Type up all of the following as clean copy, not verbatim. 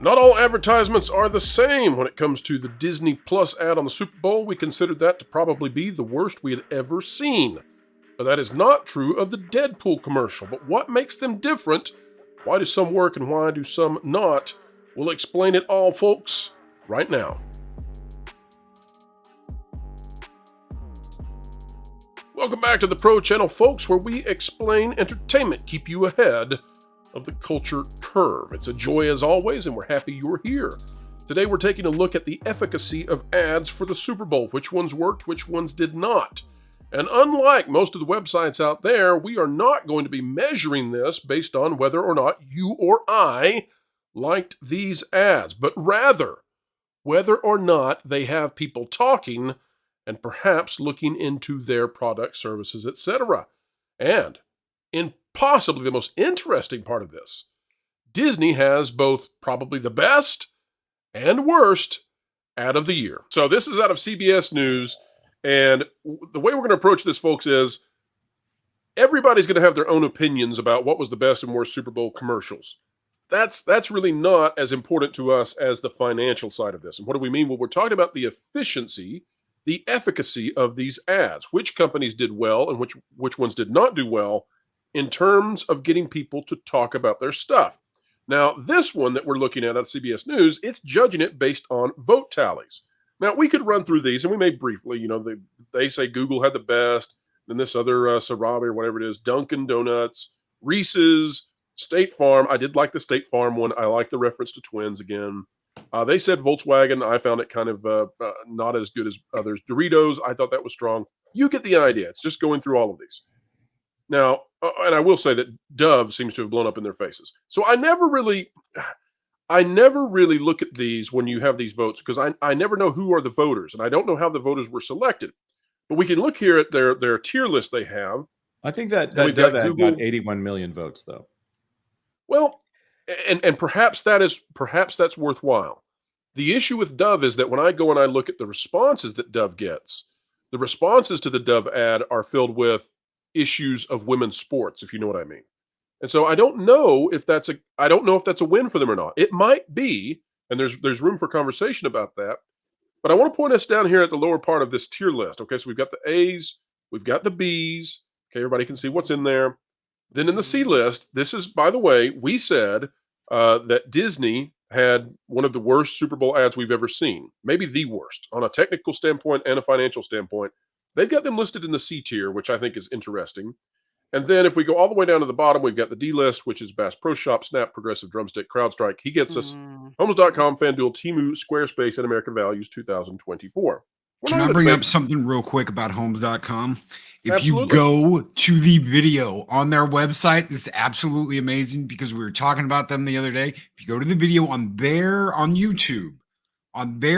Not all advertisements are the same when it comes to the Disney Plus ad on the Super Bowl. We considered that to probably be the worst we had ever seen. But that is not true of the Deadpool commercial. But what makes them different? Why do some work and why do some not? We'll explain it all, folks, right now. Welcome back to the Pro Channel, folks, where we explain entertainment, keep you ahead of the culture curve. It's a joy as always, and we're happy you're here. Today we're taking a look at the efficacy of ads for the Super Bowl. Which ones worked, which ones did not. And unlike most of the websites out there, we are not going to be measuring this based on whether or not you or I liked these ads, but rather whether or not they have people talking and perhaps looking into their product, services, etc. And in possibly the most interesting part of this, Disney has both probably the best and worst ad of the year. So this is out of CBS News, and the way we're going to approach this, folks, is everybody's going to have their own opinions about what was the best and worst Super Bowl commercials. That's really not as important to us as the financial side of this. And what do we mean? Well, we're talking about the efficiency, the efficacy of these ads, which companies did well and which ones did not do well in terms of getting people to talk about their stuff. Now, this one that we're looking at on CBS News, it's judging it based on vote tallies. Now, we could run through these, and we may briefly, they say Google had the best, then this other Sarabi or whatever it is, Dunkin' Donuts, Reese's, State Farm. I did like the State Farm one. I like the reference to twins again. They said Volkswagen. I found it kind of not as good as others. Doritos, I thought that was strong. You get the idea. It's just going through all of these. Now, and I will say that Dove seems to have blown up in their faces. So I never really look at these when you have these votes because I never know who are the voters, and I don't know how the voters were selected. But we can look here at their tier list they have. I think that Dove ad got 81 million votes, though. Well, and perhaps that's worthwhile. The issue with Dove is that when I go and I look at the responses that Dove gets, the responses to the Dove ad are filled with issues of women's sports, if you know what I mean. And so I don't know if that's a win for them or not. It might be, and there's room for conversation about that. But I want to point us down here at the lower part of this tier list. Okay, so we've got the A's, we've got the B's. Okay, everybody can see what's in there. Then in the C list, this is, by the way, we said that Disney had one of the worst Super Bowl ads we've ever seen. Maybe the worst on a technical standpoint and a financial standpoint. They've got them listed in the C tier, which I think is interesting. And then if we go all the way down to the bottom, we've got the D list, which is Bass Pro Shop, Snap, Progressive, Drumstick, CrowdStrike. He gets us Homes.com, FanDuel, Temu, Squarespace, and American Values 2024. Can I bring up something real quick about Homes.com? If Absolutely. you go to the video on their website, this is absolutely amazing because we were talking about them the other day. If you go to the video on their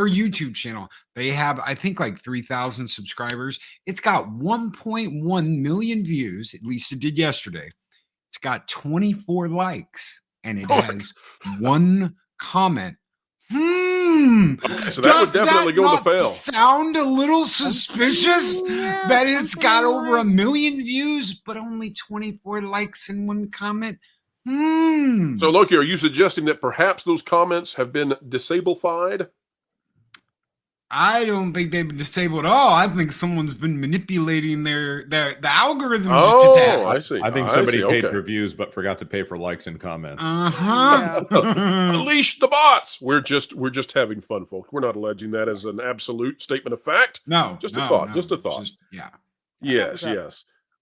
YouTube channel, they have, I think, like 3,000 subscribers. It's got 1.1 million views, at least it did yesterday. It's got 24 likes, and it has one comment. Okay, so that would definitely go to fail. Sound a little suspicious that it's got over 1 million views, but only 24 likes and one comment. So, Loki, are you suggesting that perhaps those comments have been disabled-fied? I don't think they've been disabled at all. I think someone's been manipulating the algorithm just a tad. I see. I think somebody paid for views but forgot to pay for likes and comments. Unleash the bots. We're just having fun, folks. We're not alleging that as an absolute statement of fact. No, just a thought. Yeah. Yes.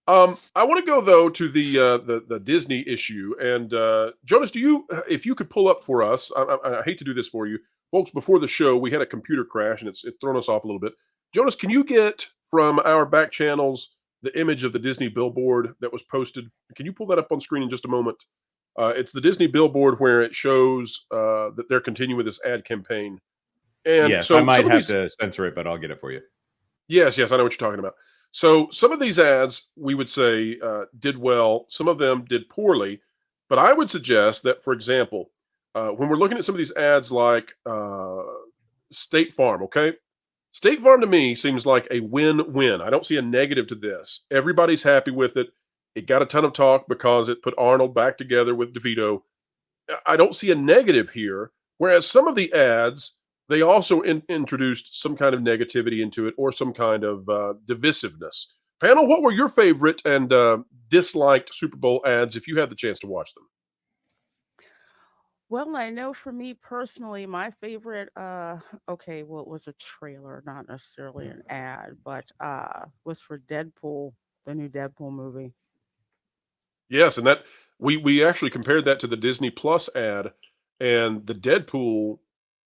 I want to go though to the Disney issue. And Jonas, if you could pull up for us, I hate to do this for you. Folks, before the show, we had a computer crash, and it's thrown us off a little bit. Jonas, can you get from our back channels the image of the Disney billboard that was posted? Can you pull that up on screen in just a moment? It's the Disney billboard where it shows that they're continuing with this ad campaign. And yes, so I might have to censor it, but I'll get it for you. Yes, I know what you're talking about. So some of these ads, we would say, did well. Some of them did poorly. But I would suggest that, for example, when we're looking at some of these ads like State Farm, okay? State Farm to me seems like a win-win. I don't see a negative to this. Everybody's happy with it. It got a ton of talk because it put Arnold back together with DeVito. I don't see a negative here, Whereas some of the ads, they also introduced some kind of negativity into it or some kind of divisiveness. Panel, what were your favorite and disliked Super Bowl ads if you had the chance to watch them? Well, I know for me personally, my favorite, okay, well, it was a trailer, not necessarily an ad, but was for Deadpool, the new Deadpool movie. Yes, and that we actually compared that to the Disney Plus ad, and the Deadpool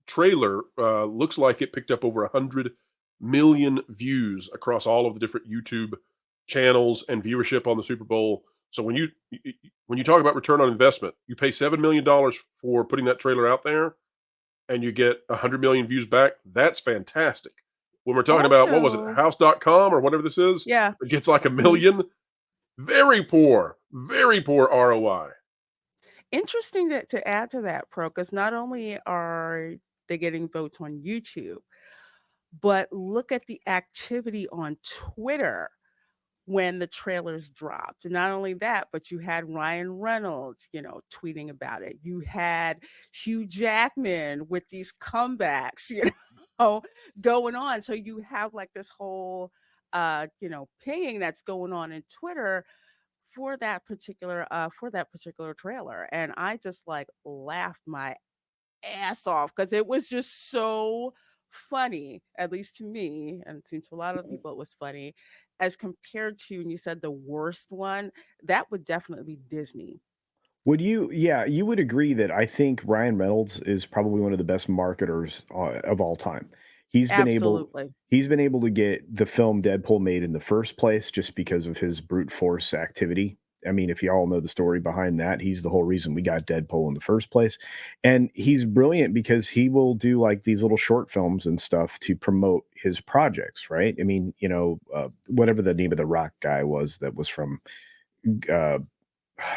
trailer looks like it picked up over 100 million views across all of the different YouTube channels and viewership on the Super Bowl. So when you talk about return on investment, you pay $7 million for putting that trailer out there, and you get 100 million views back. That's fantastic. When we're talking about what was it, Also, House.com or whatever this is, yeah. it gets like a Mhm. million. Very poor ROI. Interesting to add to that, Pro, because not only are they getting votes on YouTube, but look at the activity on Twitter when the trailers dropped. And not only that, but you had Ryan Reynolds, tweeting about it. You had Hugh Jackman with these comebacks, know, going on. So you have like this whole pinging that's going on in Twitter for that particular trailer. And I just like laughed my ass off because it was just so funny, at least to me, and it seems to a lot of people it was funny, as compared to, and you said the worst one, that would definitely be Disney. Would you? Yeah, you would agree that I think Ryan Reynolds is probably one of the best marketers of all time. He's been able Absolutely. he's been able to get the film Deadpool made in the first place just because of his brute force activity. I mean, if you all know the story behind that, he's the whole reason we got Deadpool in the first place. And he's brilliant because he will do like these little short films and stuff to promote his projects, right? I mean, whatever the name of the rock guy was that was from uh,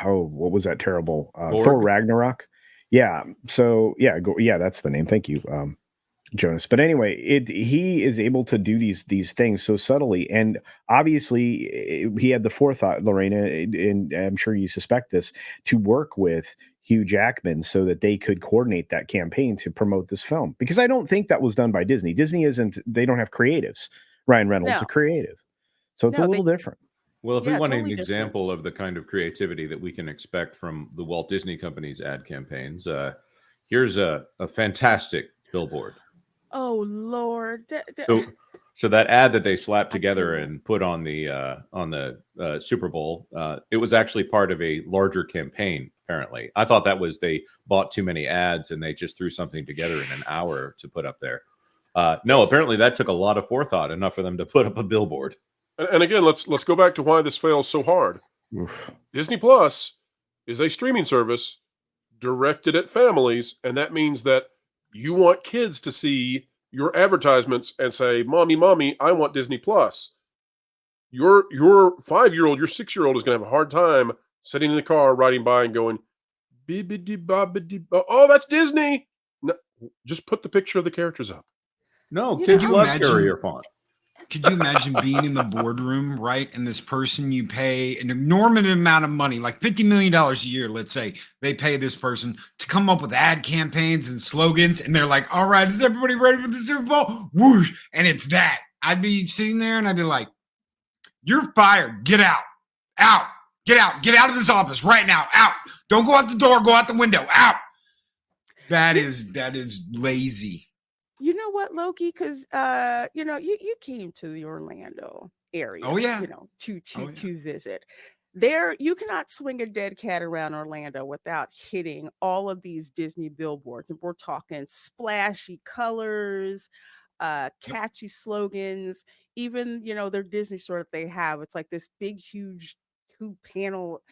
what was that terrible Thor Korg? Ragnarok? Yeah. So yeah, yeah, that's the name. Thank you, Jonas. But anyway, he is able to do these things so subtly, and obviously he had the forethought, Lorena, and I'm sure you suspect this, to work with Hugh Jackman so that they could coordinate that campaign to promote this film. Because I don't think that was done by Disney. Disney isn't. They don't have creatives. Ryan Reynolds a No, creative, so it's a no, little different. Well, if we yeah, want an totally different. example of the kind of creativity that we can expect from the Walt Disney Company's ad campaigns, here's a fantastic billboard. Oh Lord, So, so that ad that they slapped I together can't. and put on the Super Bowl, it was actually part of a larger campaign. Apparently, I thought that was they bought too many ads and they just threw something together in an hour to put up there. No, This apparently that took a lot of forethought, enough for them to put up a billboard. And again, let's go back to why this fails so hard. Oof. Disney Plus is a streaming service directed at families, and that means that you want kids to see your advertisements and say, "Mommy, mommy, I want Disney Plus." Your 5-year-old, your 6-year-old is going to have a hard time sitting in the car riding by and going, "Bibbidi bobbidi bo." Oh, that's Disney. No, just put the picture of the characters up. No, You Could kids you know, love imagine? Carrier font. Could you imagine being in the boardroom, right? And this person you pay an enormous amount of money, like $50 million a year, let's say, they pay this person to come up with ad campaigns and slogans. And they're like, all right, is everybody ready for the Super Bowl? Whoosh. And it's that. I'd be sitting there and I'd be like, you're fired. Get out. Out. Get out. Get out of this office right now. Out. Don't go out the door. Go out the window. Out. That you, is lazy. you know what, Loki? Because you came to the Orlando Oh area, yeah. to Oh yeah. to visit. There, you cannot swing a dead cat around Orlando without hitting all of these Disney billboards, and we're talking splashy colors, Yep. catchy slogans, even their Disney store that they have. It's like this big, huge 2-panel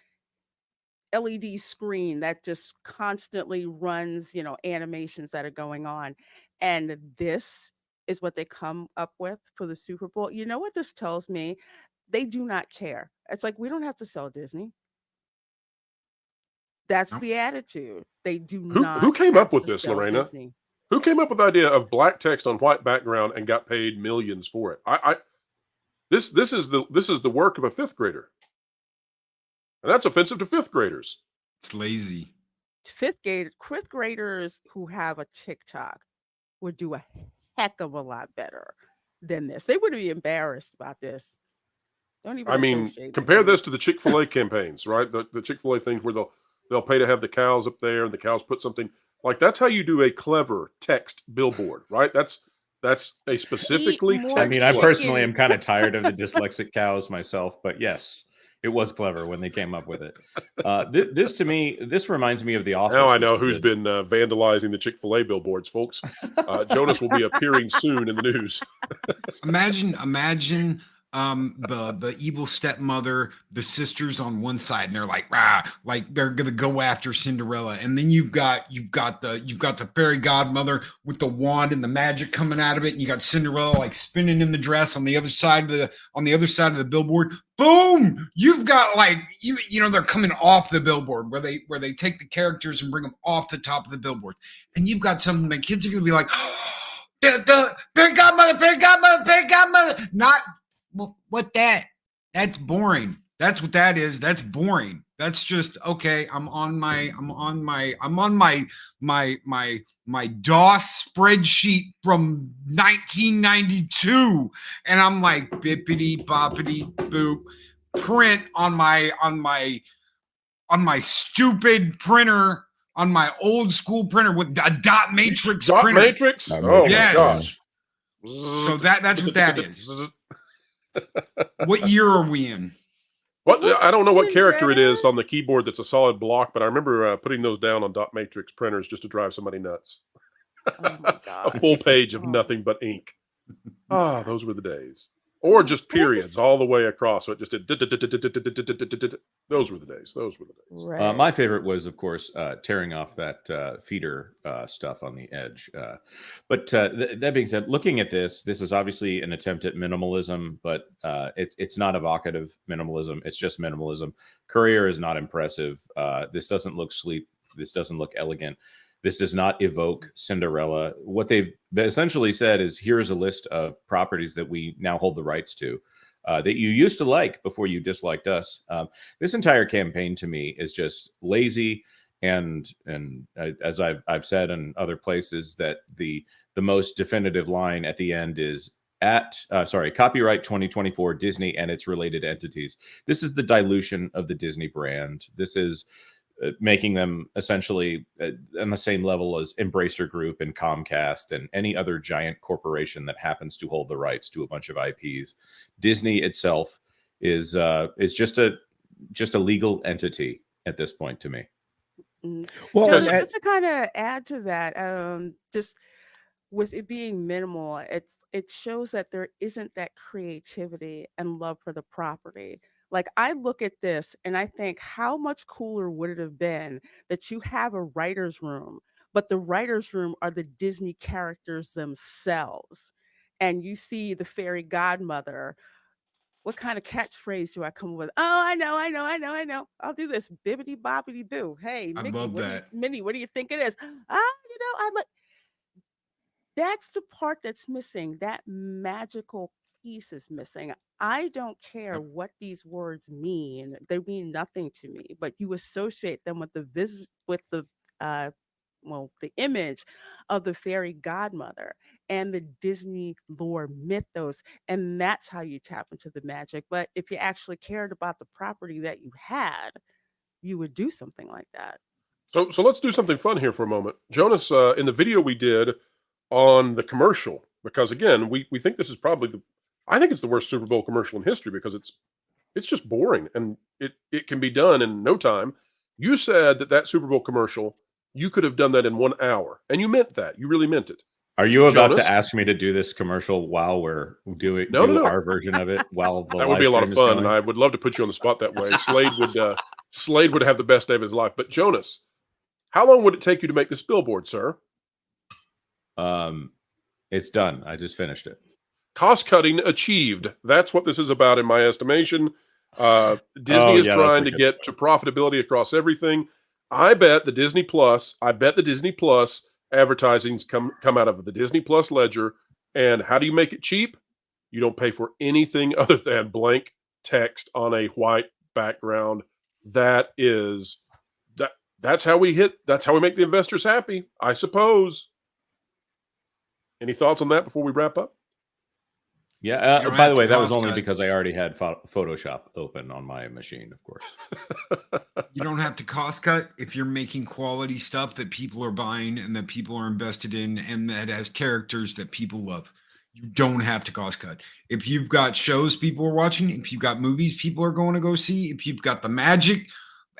LED screen that just constantly runs, animations that are going on. And this is what they come up with for the Super Bowl. You know what this tells me? They do not care. It's like we don't have to sell Disney. That's Nope. the attitude. They do Who not came have up with to this, sell Lorena? Disney. Who came up with the idea of black text on white background and got paid millions for it? This is the work of a fifth grader, and that's offensive to fifth graders. It's lazy. fifth graders who have a TikTok would do a heck of a lot better than this. They would be embarrassed about this. Don't even I mean, associate with compare me. this to the Chick-fil-A campaigns, right? The Chick-fil-A things where they'll pay to have the cows up there, and the cows put something like that's how you do a clever text billboard, right? That's a specifically more I text mean, I play. personally am kind of tired of the dyslexic cows myself, but yes, it was clever when they came up with it. This to me, this reminds me of The Office. Now I which know is who's a- been vandalizing the Chick-fil-A billboards, folks. Jonas will be appearing soon in the news. Imagine the evil stepmother, the sisters on one side, and they're like, rah, like they're gonna go after Cinderella. And then you've got the fairy godmother with the wand and the magic coming out of it, and you got Cinderella like spinning in the dress on the other side of the billboard. Boom! You've got like you know, they're coming off the billboard where they take the characters and bring them off the top of the billboard. And you've got something that kids are gonna be like, the fairy godmother, not what that. That's boring. That's what that is. That's boring. That's just okay. I'm on my DOS spreadsheet from 1992, and I'm like bippity boppity boop, print on my stupid printer, on my old school printer with a dot matrix Dot printer. matrix? Dot Oh Yes. my gosh. So that's what that is. What year are we in? What I don't know what character it is Yeah. on the keyboard that's a solid block, but I remember putting those down on dot matrix printers just to drive somebody nuts. Oh my A full gosh. page of Oh. nothing but ink. Ah, those were the days. Or just Can I periods just- all the way across. So it just did. Those were the days. Those were the days. Right. My favorite was, of course, tearing off that feeder stuff on the edge. But that being said, looking at this is obviously an attempt at minimalism, but it's not evocative minimalism. It's just minimalism. Courier is not impressive. This doesn't look sleek. This doesn't look elegant. This does not evoke Cinderella. What they've essentially said is, here's a list of properties that we now hold the rights to. That you used to like before you disliked us. This entire campaign to me is just lazy, and as I've said in other places, that the most definitive line at the end is copyright 2024 Disney and its related entities. This is the dilution of the Disney brand. This is making them essentially on the same level as Embracer Group and Comcast and any other giant corporation that happens to hold the rights to a bunch of IPs. Disney itself is just a legal entity at this point to me. Well, Jonas, and- just to kind of add to that, just with it being minimal, it shows that there isn't that creativity and love for the property. Like I look at this and I think, how much cooler would it have been that you have a writer's room, but the writer's room are the Disney characters themselves, and you see the fairy godmother. What kind of catchphrase do I come up with? Oh, I know. I'll do this. Bibbity bobbity boo. Hey, I Mickey, love that. Minnie, what do you think it is? I like. That's the part that's missing. That magical piece is missing. I don't care what these words mean. They mean nothing to me, but you associate them with uh the image of the fairy godmother and the Disney lore mythos, and that's how you tap into the magic. But if you actually cared about the property that you had, you would do something like that. So let's do something fun here for a moment. Jonas, in the video we did on the commercial, because again, we think this is probably I think it's the worst Super Bowl commercial in history because it's just boring and it can be done in no time. You said that Super Bowl commercial, you could have done that in 1 hour, and you meant that. You really meant it. Are you about Jonas? to ask me to do this commercial while we're doing No. our version of it while the That would be a lot of live stream is fun, and going? I would love to put you on the spot that way. Slade would have the best day of his life. But Jonas, how long would it take you to make this billboard, sir? It's done. I just finished it. Cost cutting achieved. That's what this is about, in my estimation. Disney is yeah, trying that's to a get to profitability across everything. I bet the Disney Plus advertisings come out of the Disney Plus ledger. And how do you make it cheap? You don't pay for anything other than blank text on a white background. That that's how we make the investors happy, I suppose. Any thoughts on that before we wrap up? Yeah. You don't By have the to way, that was cost only cut. because I already had Photoshop open on my machine, of course. You don't have to cost cut if you're making quality stuff that people are buying and that people are invested in and that has characters that people love. You don't have to cost cut. If you've got shows people are watching, if you've got movies people are going to go see, if you've got the magic,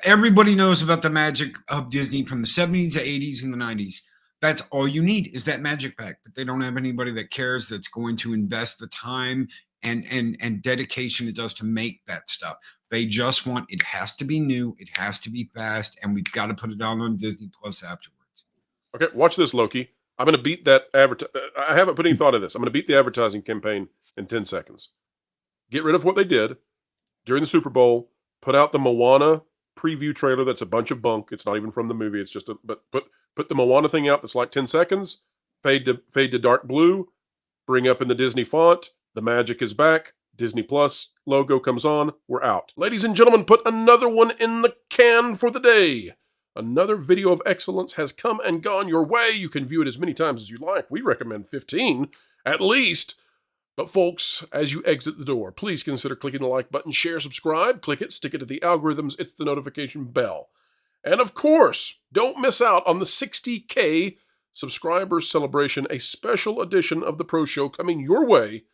everybody knows about the magic of Disney from the 70s, the 80s, and the 90s. That's all you need is that magic pack. But they don't have anybody that cares that's going to invest the time and dedication it does to make that stuff. They just want it has to be new, it has to be fast, and we've got to put it on Disney Plus afterwards. Okay, watch this, Loki. I'm going to beat that I haven't put any thought of this. I'm going to beat the advertising campaign in 10 seconds. Get rid of what they did during the Super Bowl. Put out the Moana preview trailer. That's a bunch of bunk. It's not even from the movie. It's just but put the Moana thing out. That's like 10 seconds. Fade to dark blue. Bring up in the Disney font. The magic is back. Disney Plus logo comes on. We're out. Ladies and gentlemen, put another one in the can for the day. Another video of excellence has come and gone your way. You can view it as many times as you like. We recommend 15 at least. But folks, as you exit the door, please consider clicking the like button, share, subscribe, click it, stick it to the algorithms, it's the notification bell. And of course, don't miss out on the 60K subscribers celebration, a special edition of the Pro Show coming your way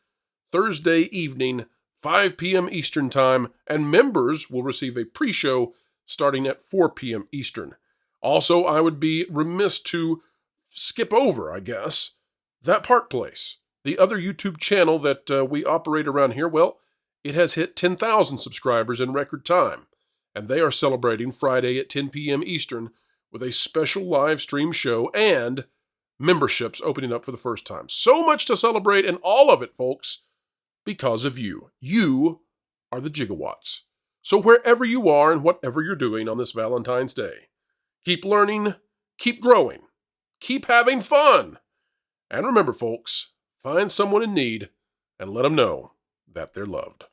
Thursday evening, 5 p.m. Eastern Time, and members will receive a pre-show starting at 4 p.m. Eastern. Also, I would be remiss to skip over, I guess, That Park Place. The other YouTube channel that we operate around here, well, it has hit 10,000 subscribers in record time, and they are celebrating Friday at 10 p.m. Eastern with a special live stream show and memberships opening up for the first time. So much to celebrate, and all of it, folks, because of you. You are the gigawatts. So wherever you are and whatever you're doing on this Valentine's Day, keep learning, keep growing, keep having fun. And remember, folks, find someone in need and let them know that they're loved.